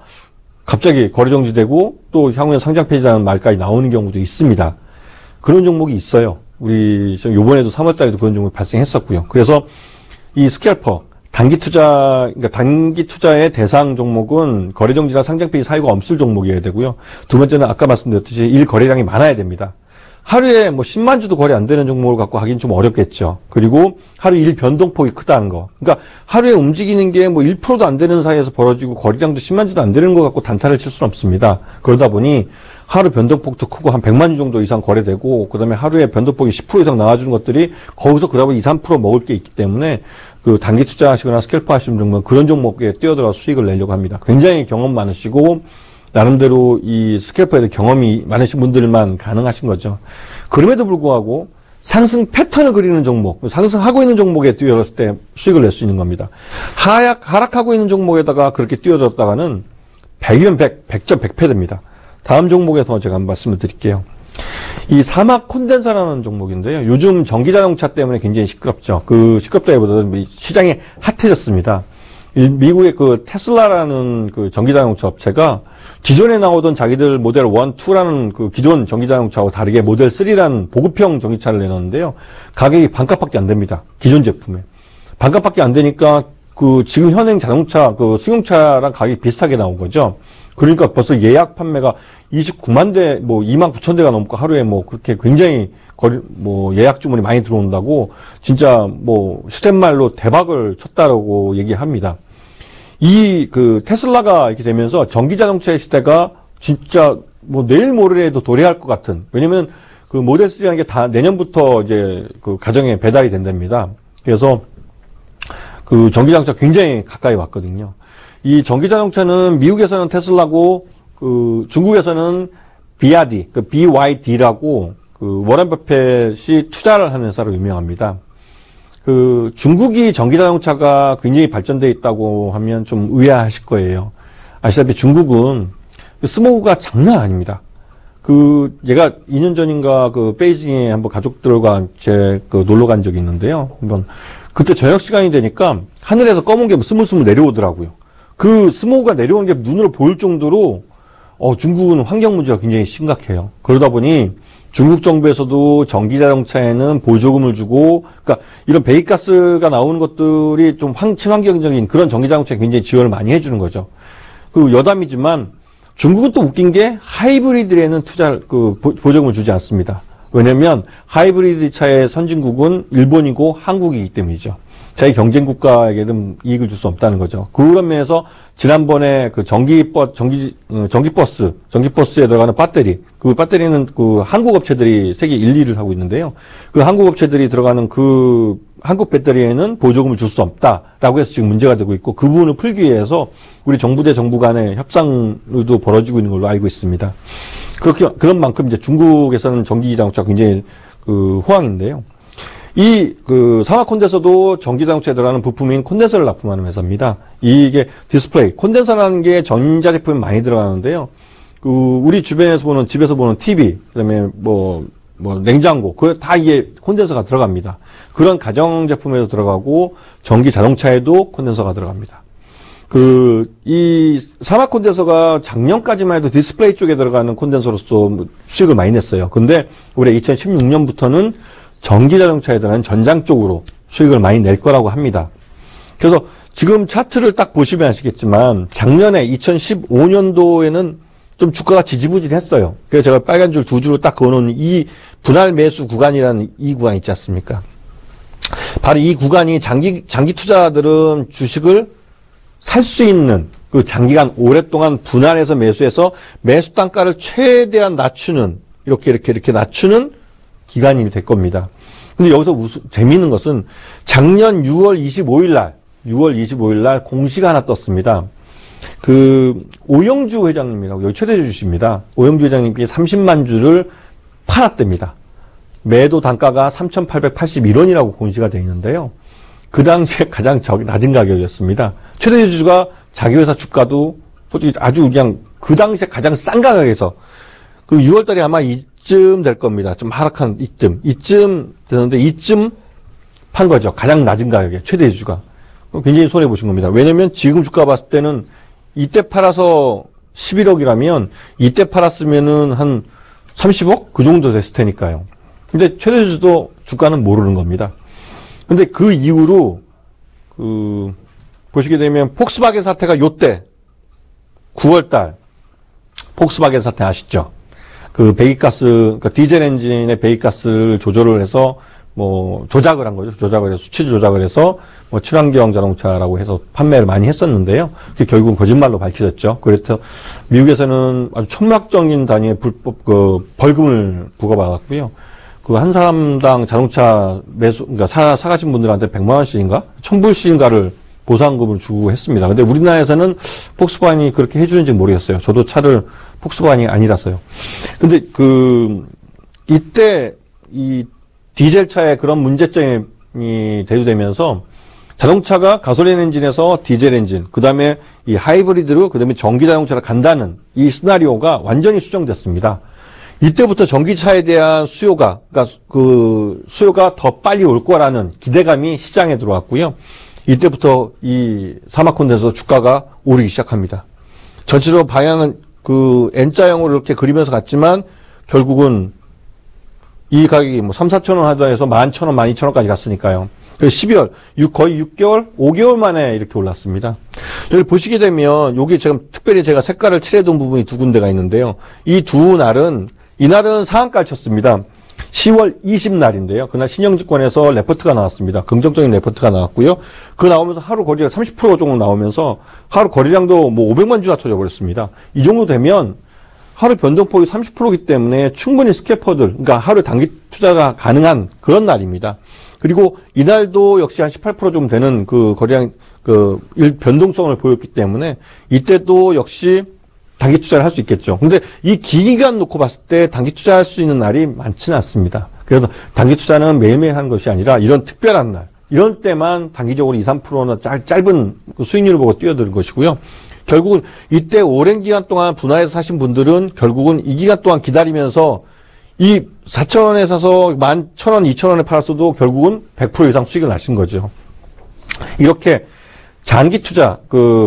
갑자기 거래정지되고 또 향후에 상장 폐지라는 말까지 나오는 경우도 있습니다. 그런 종목이 있어요. 우리 요번에도 3월달에도 그런 종목이 발생했었고요. 그래서 이 스캘퍼 단기 투자의 대상 종목은 거래정지나 상장 폐지 사유가 없을 종목이어야 되고요. 두 번째는 아까 말씀드렸듯이 일 거래량이 많아야 됩니다. 하루에 10만 주도 거래 안 되는 종목을 갖고 하긴 좀 어렵겠죠. 그리고 하루 일 변동폭이 크다는 거. 그러니까 하루에 움직이는 게 1%도 안 되는 사이에서 벌어지고 거래량도 10만 주도 안 되는 거 갖고 단타를 칠 수는 없습니다. 그러다 보니 하루 변동폭도 크고 한 100만 주 정도 이상 거래되고, 그 다음에 하루에 변동폭이 10% 이상 나와주는 것들이 거기서 그다음에 2, 3% 먹을 게 있기 때문에 그 단기 투자하시거나 스캘퍼 하시는 분은 그런 종목에 뛰어들어서 수익을 내려고 합니다. 굉장히 경험 많으시고 나름대로 이 스캘퍼에 대해 경험이 많으신 분들만 가능하신 거죠. 그럼에도 불구하고 상승 패턴을 그리는 종목, 상승하고 있는 종목에 뛰어들었을 때 수익을 낼 수 있는 겁니다. 하락하고 있는 종목에다가 그렇게 뛰어들었다가는 100이면 100점 100패 됩니다. 다음 종목에서 제가 한번 말씀을 드릴게요. 이 사막 콘덴서라는 종목인데요. 요즘 전기자동차 때문에 굉장히 시끄럽죠. 그 시끄럽다기보다는 시장이 핫해졌습니다. 미국의 그 테슬라라는 그 전기자동차 업체가 기존에 나오던 자기들 모델 1, 2라는 그 기존 전기자동차하고 다르게 모델 3라는 보급형 전기차를 내놨는데요. 가격이 반값밖에 안 됩니다. 기존 제품에. 반값밖에 안 되니까 그 지금 현행 자동차, 그 승용차랑 가격이 비슷하게 나온 거죠. 그러니까 벌써 예약 판매가 29만 대, 2만 9천 대가 넘고 하루에 그렇게 굉장히 예약 주문이 많이 들어온다고 진짜 슈댓말로 대박을 쳤다라고 얘기합니다. 이 테슬라가 이렇게 되면서 전기 자동차의 시대가 진짜 내일 모레에도 도래할 것 같은, 왜냐면 그 모델 3라는 게 다 내년부터 이제 그 가정에 배달이 된답니다. 그래서 그 전기 자동차 굉장히 가까이 왔거든요. 이 전기 자동차는 미국에서는 테슬라고 그 중국에서는 BYD, BYD라고 그 워런 버핏이 투자를 하는 회사로 유명합니다. 그 중국이 전기 자동차가 굉장히 발전되어 있다고 하면 좀 의아하실 거예요. 아시다시피 중국은 스모그가 장난 아닙니다. 제가 2년 전인가 베이징에 한번 가족들과 놀러 간 적이 있는데요. 한번 그때 저녁 시간이 되니까 하늘에서 검은 게 스물스물 내려오더라고요. 그 스모그가 내려오는 게 눈으로 보일 정도로 중국은 환경 문제가 굉장히 심각해요. 그러다 보니 중국 정부에서도 전기 자동차에는 보조금을 주고, 그러니까 이런 배기가스가 나오는 것들이 좀 친환경적인 그런 전기 자동차에 굉장히 지원을 많이 해주는 거죠. 그 여담이지만 중국은 또 웃긴 게 하이브리드에는 보조금을 주지 않습니다. 왜냐면 하이브리드 차의 선진국은 일본이고 한국이기 때문이죠. 자기 경쟁 국가에게는 이익을 줄 수 없다는 거죠. 그런 면에서 지난번에 그 전기버스에 들어가는 배터리, 그 배터리는 그 한국 업체들이 세계 1, 2를 하고 있는데요. 그 한국 업체들이 들어가는 그 한국 배터리에는 보조금을 줄 수 없다라고 해서 지금 문제가 되고 있고, 그 부분을 풀기 위해서 우리 정부 대 정부 간의 협상도 벌어지고 있는 걸로 알고 있습니다. 그런 만큼 이제 중국에서는 전기 자동차가 굉장히 호황인데요. 산화 콘덴서도 전기 자동차에 들어가는 부품인 콘덴서를 납품하는 회사입니다. 이게 디스플레이, 콘덴서라는 게 전자제품이 많이 들어가는데요. 우리 주변에서 보는, 집에서 보는 TV, 그 다음에 냉장고, 다 이게 콘덴서가 들어갑니다. 그런 가정제품에도 들어가고, 전기 자동차에도 콘덴서가 들어갑니다. 이 산화 콘덴서가 작년까지만 해도 디스플레이 쪽에 들어가는 콘덴서로서 수익을 많이 냈어요. 근데 올해 2016년부터는 전기 자동차에 들어가는 전장 쪽으로 수익을 많이 낼 거라고 합니다. 그래서 지금 차트를 딱 보시면 아시겠지만 작년에 2015년도에는 좀 주가가 지지부진했어요. 그래서 제가 빨간 줄 두 줄로 딱 그어놓은 이 분할 매수 구간이라는 이 구간 있지 않습니까? 바로 이 구간이 장기 투자들은 주식을 살 수 있는 장기간 오랫동안 분할해서 매수해서 매수 단가를 최대한 낮추는 이렇게 낮추는 기간이 될 겁니다. 근데 여기서 재미있는 것은 작년 6월 25일 날 공시가 하나 떴습니다. 오영주 회장님이라고 여기 최대 주주십니다. 오영주 회장님께 30만 주를 팔았답니다. 매도 단가가 3,881원이라고 공시가 되어 있는데요. 그 당시에 가장 낮은 가격이었습니다. 최대 주주가 자기 회사 주가도 솔직히 아주 그냥 그 당시에 가장 싼 가격에서 6월 달에 아마 이쯤 될 겁니다. 좀 하락한 이쯤 되는데 이쯤 판 거죠. 가장 낮은 가격에 최대 주주가. 굉장히 손해 보신 겁니다. 왜냐면 지금 주가 봤을 때는 이때 팔아서 11억이라면 이때 팔았으면은 한 30억 그 정도 됐을 테니까요. 근데 최대 주주도 주가는 모르는 겁니다. 근데 그 이후로 보시게 되면 폭스바겐 사태가 요때 9월 달 폭스바겐 사태 아시죠? 배기가스, 디젤 엔진의 배기가스를 조절을 해서, 조작을 한 거죠. 조작을 해서, 수치 조작을 해서, 친환경 자동차라고 해서 판매를 많이 했었는데요. 그게 결국은 거짓말로 밝혀졌죠. 그래서 미국에서는 아주 천문학적인 단위의 불법, 벌금을 부과받았고요. 한 사람당 자동차 그러니까 사가신 분들한테 100만원씩인가? 1000불씩인가를 보상금을 주고 했습니다. 근데 우리나라에서는 폭스바겐이 그렇게 해주는지 모르겠어요. 저도 차를 폭스바겐이 아니라서요. 근데 이때 이 디젤 차에 그런 문제점이 대두되면서 자동차가 가솔린 엔진에서 디젤 엔진, 그 다음에 이 하이브리드로, 그 다음에 전기 자동차로 간다는 이 시나리오가 완전히 수정됐습니다. 이때부터 전기차에 대한 수요가 더 빨리 올 거라는 기대감이 시장에 들어왔고요. 이때부터 이 산화 콘덴서 주가가 오르기 시작합니다. 전체적으로 방향은 N자형으로 이렇게 그리면서 갔지만 결국은 이 가격이 3,4천원 하다 해서 11,000원, 12,000원까지 갔으니까요. 그래서 12월, 거의 6개월, 5개월 만에 이렇게 올랐습니다. 여기 보시게 되면 여기 지금 특별히 제가 색깔을 칠해둔 부분이 두 군데가 있는데요. 이날은 상한가를 쳤습니다. 10월 20날인데요. 그날 신영증권에서 레포트가 나왔습니다. 긍정적인 레포트가 나왔고요. 나오면서 하루 거리가 30% 정도 나오면서 하루 거래량도 500만 주나 터져버렸습니다. 이 정도 되면 하루 변동폭이 30%이기 때문에 충분히 스캐퍼들, 그러니까 하루 단기 투자가 가능한 그런 날입니다. 그리고 이날도 역시 한 18% 좀 되는 거래량, 변동성을 보였기 때문에 이때도 역시 단기 투자를 할 수 있겠죠. 근데 이 기간 놓고 봤을 때 단기 투자할 수 있는 날이 많지는 않습니다. 그래서 단기 투자는 매일매일 하는 것이 아니라 이런 특별한 날, 이런 때만 단기적으로 2, 3%나 짧은 수익률을 보고 뛰어드는 것이고요. 결국은 이때 오랜 기간 동안 분할해서 사신 분들은 결국은 이 기간 동안 기다리면서 이 4,000원에 사서 11,000원, 2,000원에 팔았어도 결국은 100% 이상 수익을 나신 거죠. 이렇게 장기 투자,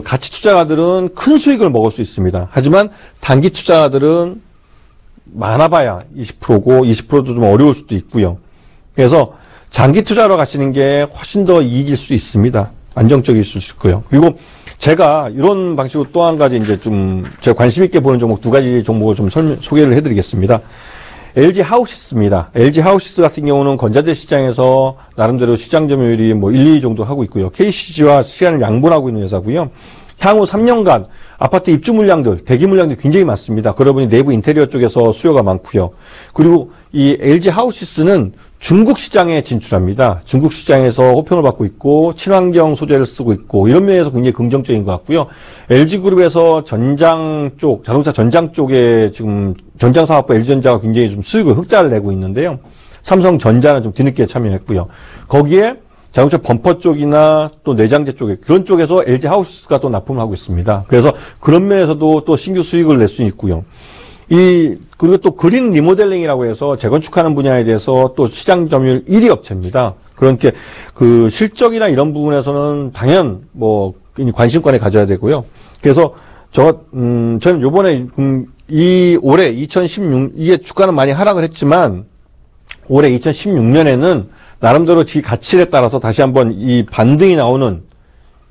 가치 투자가들은 큰 수익을 먹을 수 있습니다. 하지만 단기 투자가들은 많아봐야 20%고 20%도 좀 어려울 수도 있고요. 그래서 장기 투자로 가시는 게 훨씬 더 이익일 수 있습니다. 안정적일 수 있고요. 그리고 제가 이런 방식으로 또 한 가지 이제 좀 제가 관심 있게 보는 종목 두 가지 종목을 좀 소개를 해드리겠습니다. LG 하우시스입니다. LG 하우시스 같은 경우는 건자재 시장에서 나름대로 시장 점유율이 1, 2위 정도 하고 있고요. KCG와 시간을 양분하고 있는 회사고요. 향후 3년간 아파트 입주 물량들, 대기 물량들이 굉장히 많습니다. 그러다 보니 내부 인테리어 쪽에서 수요가 많고요. 그리고 이 LG 하우시스는 중국 시장에 진출합니다. 중국 시장에서 호평을 받고 있고 친환경 소재를 쓰고 있고 이런 면에서 굉장히 긍정적인 것 같고요. LG그룹에서 전장 쪽, 자동차 전장 쪽에 지금 전장 사업부 LG전자가 굉장히 좀 수익을 흑자를 내고 있는데요. 삼성전자는 좀 뒤늦게 참여했고요. 거기에 자동차 범퍼 쪽이나 또 내장재 쪽에 그런 쪽에서 LG 하우스가 또 납품을 하고 있습니다. 그래서 그런 면에서도 또 신규 수익을 낼 수 있고요. 그리고 또 그린 리모델링이라고 해서 재건축하는 분야에 대해서 또 시장 점유율 1위 업체입니다. 그렇게 실적이나 이런 부분에서는 당연 관심권에 가져야 되고요. 그래서 저는 요번에 올해 2016 이게 주가는 많이 하락을 했지만 올해 2016년에는 나름대로 지 가치에 따라서 다시 한번 이 반등이 나오는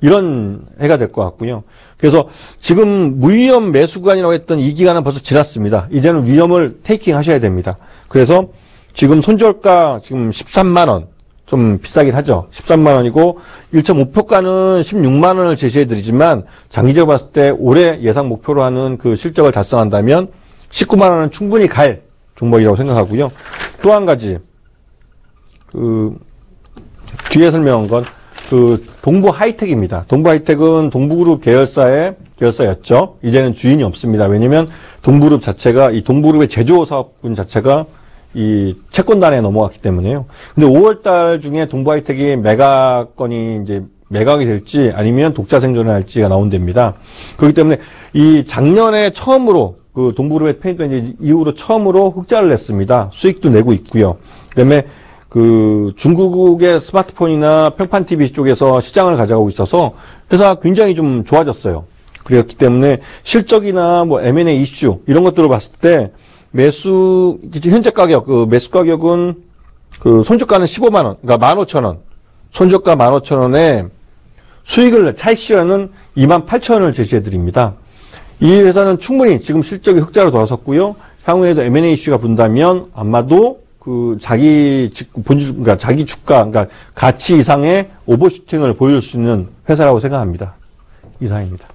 이런 해가 될 것 같고요. 그래서 지금 무위험 매수 구간이라고 했던 이 기간은 벌써 지났습니다. 이제는 위험을 테이킹 하셔야 됩니다. 그래서 지금 손절가 지금 13만 원, 좀 비싸긴 하죠. 13만 원이고 1.5표가는 16만 원을 제시해 드리지만 장기적으로 봤을 때 올해 예상 목표로 하는 그 실적을 달성한다면 19만 원은 충분히 갈 종목이라고 생각하고요. 또 한 가지 뒤에 설명한 건 동부 하이텍입니다. 동부 하이텍은 동부그룹 계열사였죠. 이제는 주인이 없습니다. 왜냐면 동부그룹 자체가 이 동부그룹의 제조 사업분 자체가 이 채권단에 넘어갔기 때문에요. 근데 5월달 중에 동부 하이텍이 매각건이 이제 매각이 될지 아니면 독자 생존을 할지가 나온답니다. 그렇기 때문에 이 작년에 처음으로 동부그룹의 편입된 이후로 처음으로 흑자를 냈습니다. 수익도 내고 있고요. 그다음에 중국의 스마트폰이나 평판 TV 쪽에서 시장을 가져가고 있어서 회사가 굉장히 좀 좋아졌어요. 그렇기 때문에 실적이나 M&A 이슈 이런 것들을 봤을 때 현재 가격, 매수 가격은 손절가는 15만 원, 그러니까 15,000원. 손절가 15,000원에 수익을 차익 실현은 28,000원을 제시해 드립니다. 이 회사는 충분히 지금 실적이 흑자로 돌아섰고요. 향후에도 M&A 이슈가 분다면 아마도 자기 주가, 그러니까 가치 이상의 오버슈팅을 보여줄 수 있는 회사라고 생각합니다. 이상입니다.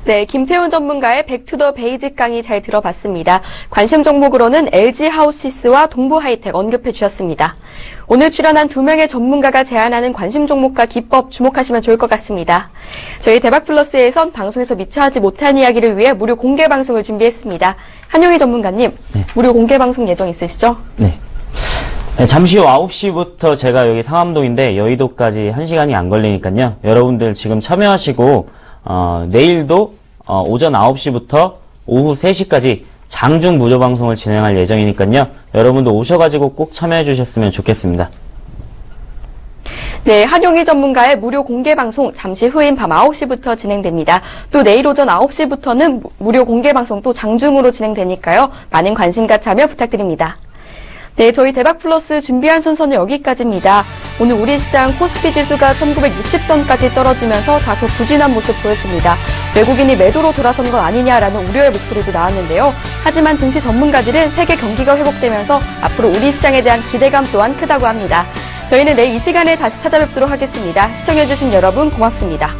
네, 김태훈 전문가의 백투더 베이직 강의 잘 들어봤습니다. 관심 종목으로는 LG 하우시스와 동부 하이텍 언급해 주셨습니다. 오늘 출연한 두 명의 전문가가 제안하는 관심 종목과 기법 주목하시면 좋을 것 같습니다. 저희 대박플러스에선 방송에서 미처 하지 못한 이야기를 위해 무료 공개 방송을 준비했습니다. 한용희 전문가님, 네. 무료 공개 방송 예정 있으시죠? 네. 잠시 후 9시부터 제가 여기 상암동인데 여의도까지 1시간이 안 걸리니까요. 여러분들 지금 참여하시고 내일도 오전 9시부터 오후 3시까지 장중 무료 방송을 진행할 예정이니까요. 여러분도 오셔가지고 꼭 참여해 주셨으면 좋겠습니다. 네, 한용희 전문가의 무료 공개 방송 잠시 후인 밤 9시부터 진행됩니다. 또 내일 오전 9시부터는 무료 공개 방송 또 장중으로 진행되니까요. 많은 관심과 참여 부탁드립니다. 네, 저희 대박플러스 준비한 순서는 여기까지입니다. 오늘 우리 시장 코스피 지수가 1960선까지 떨어지면서 다소 부진한 모습 보였습니다. 외국인이 매도로 돌아선 건 아니냐라는 우려의 목소리도 나왔는데요. 하지만 증시 전문가들은 세계 경기가 회복되면서 앞으로 우리 시장에 대한 기대감 또한 크다고 합니다. 저희 저희는 내일 이 시간에 다시 찾아뵙도록 하겠습니다. 시청해주신 여러분 고맙습니다.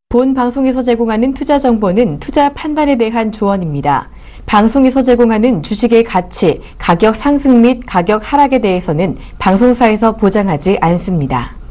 본 방송에서 제공하는 투자 정보는 투자 판단에 대한 조언입니다. 방송에서 제공하는 주식의 가치, 가격 상승 및 가격 하락에 대해서는 방송사에서 보장하지 않습니다.